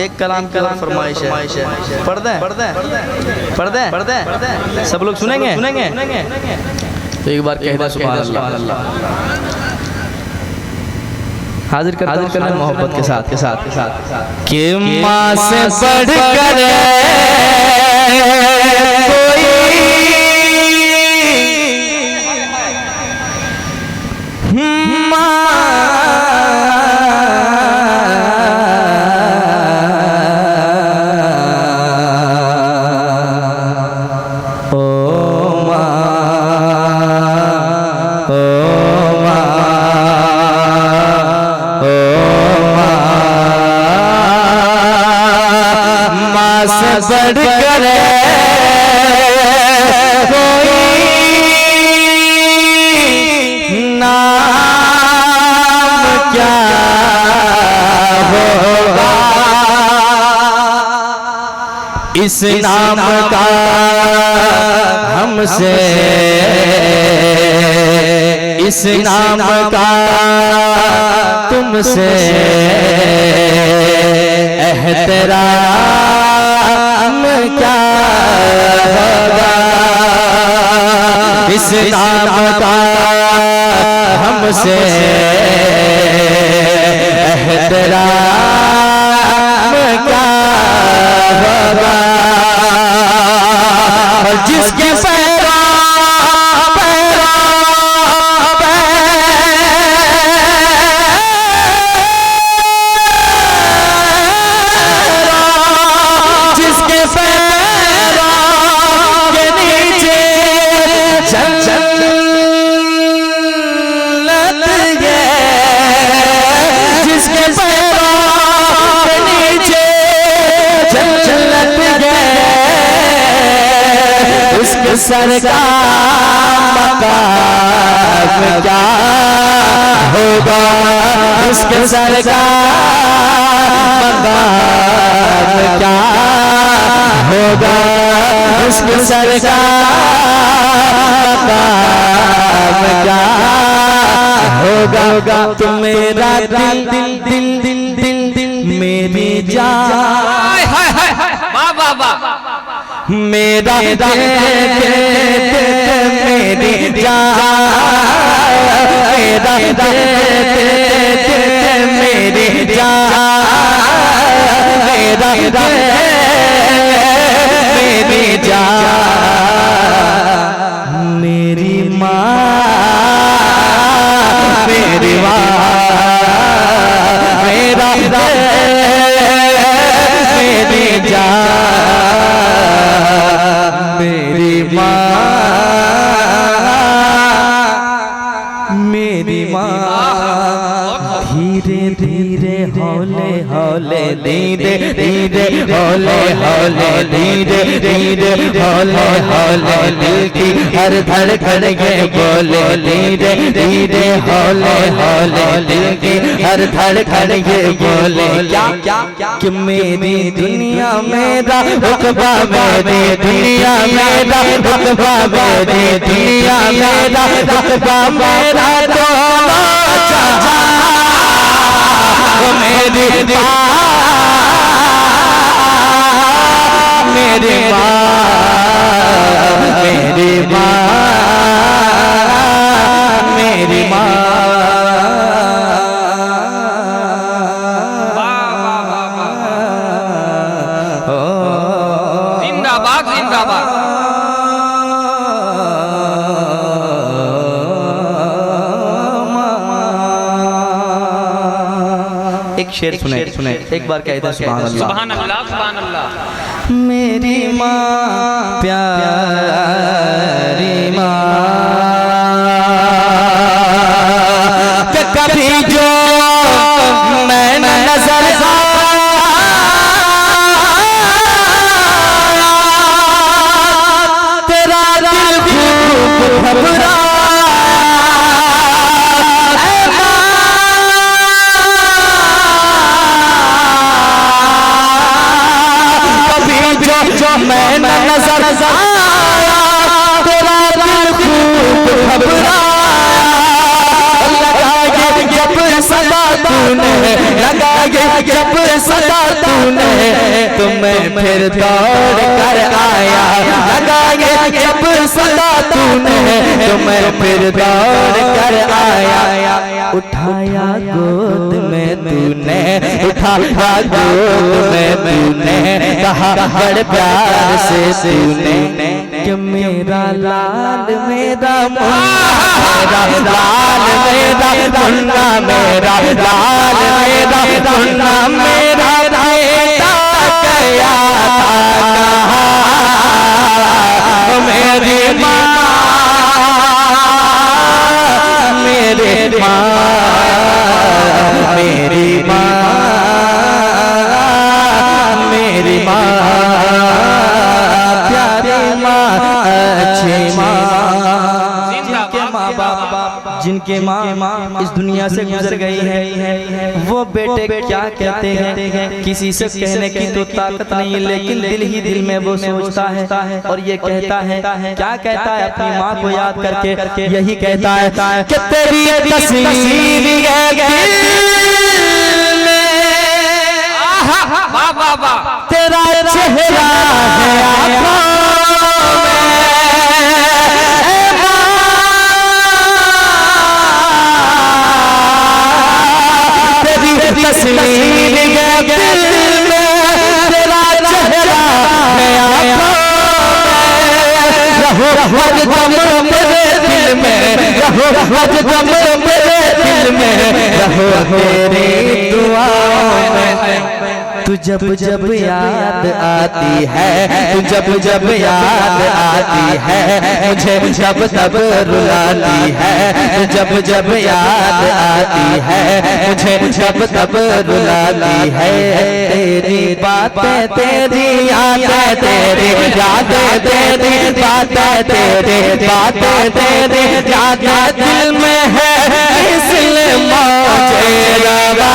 एक कलाम की और फरमाइश है, पढ़ दें सब लोग सुनेंगे। तो एक बार कह दे सुभान अल्लाह। हाजिर करना मोहब्बत के साथ कि माँ से बढ़कर बढ़कर कोई नाम क्या होगा, इस नाम का हमसे, इस नाम का तुमसे एहतराम क्या होगा, इस नाम का हमसे एहतराम क्या होगा। जिसके सरकार मकाम क्या होगा, उसके सरकार मकाम क्या होगा, उसके सरकार मकाम क्या होगा। तुम मेरा दिल दिल दिल दिल दिल दिल मेरी जान, मेरा मेरी जान, मेरा मेरी जान, मेरा मेरी जान, मेरी माँ, मेरी माँ, मेरा मेरी जान, मेरी माँ, मेरी माँ। धीरे धीरे हौले हौले, धीरे धीरे हौले हौले, धीरे धीरे हौले हौले, दिल की हर धड़कन ये बोले, धीरे धीरे हौले हौले, दिल की हर धड़कन ये बोले। क्या कि मेरी दुनिया मेरा रुतबा, मेरी दुनिया मेरा रुतबा, मेरी दुनिया मेरा रुतबा, मेरा दोनों जहां मेरी माँ, मेरी माँ, मेरी माँ, मेरी माँ। जिंदाबाद जिंदाबाद। एक शेर सुने एक बार कहते हैं सुभान अल्लाह, सुभान अल्लाह, सुभान अल्लाह। मेरी माँ प्यारी माँ, कभी जो मैं नजर तेरा दिल खूब घबरा, मैं नजर आया तेरा दिल खूब घबराया, लगा जब सदा तूने लगाए जब सदा तूने तो मैं फिर दौड़ कर आया, लगाए जब सदा तूने तो मैं फिर दौड़ कर आया, उठाया गोद में तूने, उठाया गोद में तूने, कहा बड़े प्यार से तूने कि मेरा लाल मेरा मुन्ना, लाल मेरा मुन्ना, मेरा लाल मेरा मुन्ना, मेरा बेटा गया था मेरी माँ, मेरे माँ, मेरी माँ, मेरी माँ, प्यारी माँ, अच्छी माँ। जिनके माँ इस दुनिया से गुजर गई है, वो बेटे क्या कहते हैं, किसी से कहने की तो ताकत नहीं, लेकिन दिल ही दिल में वो सोचता है और ये कहता है, क्या कहता है अपनी माँ को याद करके, यही कहता है कि तेरी तस्वीर है दिल में, तेरा चेहरा है आँखों तस्वीर है दिल में, तेरा चेहरा है आँखों में, रहो हरदम मेरे दिल में, रहो हरदम मेरे दिल में, रहो तेरी दुआओं में। तू जब जब याद आती है, तू जब जब याद आती है, मुझे जब तब रुलाती है, तू जब जब याद आती है, मुझे जब तब रुलाती है, तेरी बातें तेरी यादें तेरी यादें तेरी बातें तेरी बातें तेरी यादें दिल में है, इसलिए मुझे रवा